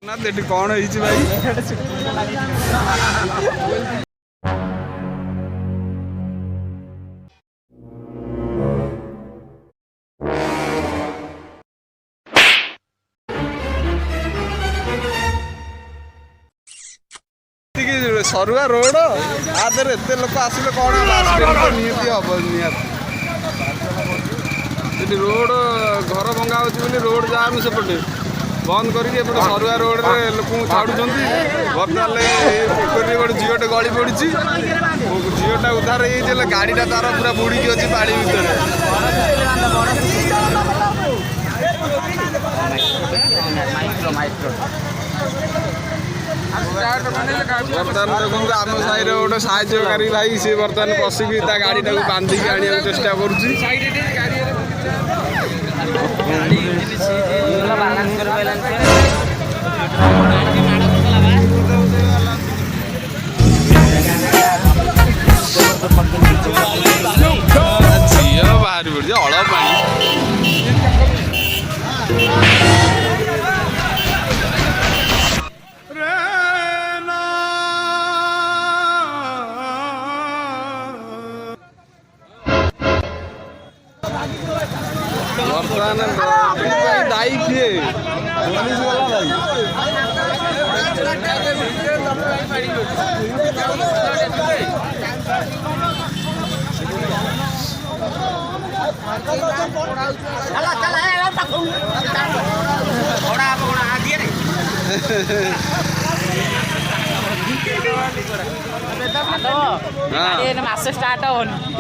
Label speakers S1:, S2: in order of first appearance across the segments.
S1: ना देटी कौन है भाई सरुआ रोड आदर एत लोक आसिले कौन निहती हम निहती रोड घर भंगा हो रोड जाम सेपटे बंद करके सरुआ रोड रे लोक छाड़ुं बर्तमान पोखरी गोटे झीटे गली पड़ी झीटा उद्धार हो गाड़ीटा तार पूरा बुड़ी अच्छी पाड़ी भितर बर्तमान देखो आम साई गोटे साहाय्यकारी भाई सी बर्तमान बसिकी गाड़ी बांधिकी आने चेष्टा कर झील बाहर पड़ी अल पानी दाई किए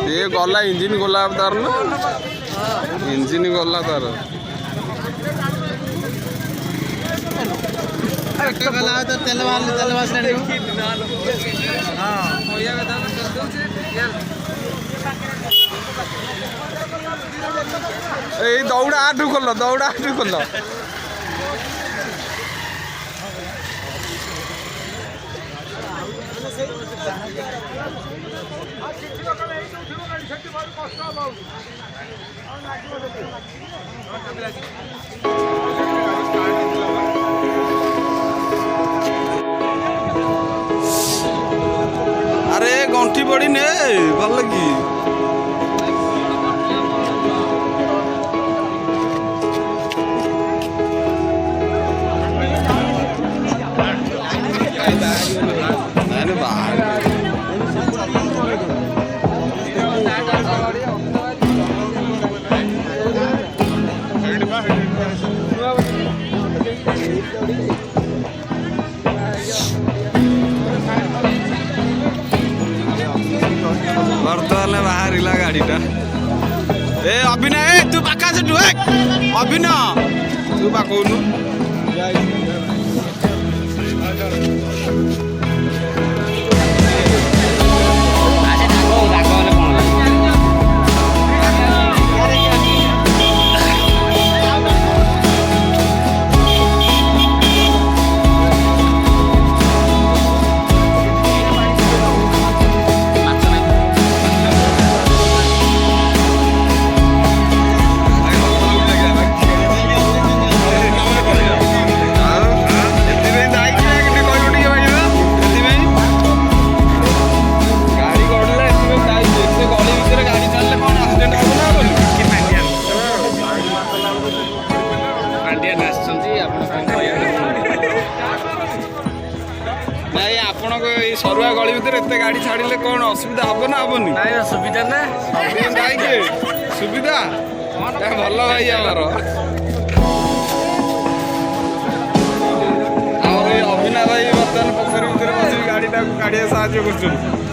S1: ये गला इंजिन गला तार ना इंजिन गला तार दौड़ा आठू खोल दौड़ा आठू खोल अरे गंठी पड़ी ने भल लगी बर्तमान बाहर गाड़ीटा ए अभिनय तू पाखा से अभिनय तू पाखनु सरुआ गली भर एत गाड़ी छाड़े कौन असुविधा हम ना हेनी सुविधा ना सुविधा भल भाई आमर अभिनय भाई बर्तमान पोखरी भर बस गाड़ी काढ़ा साहय कर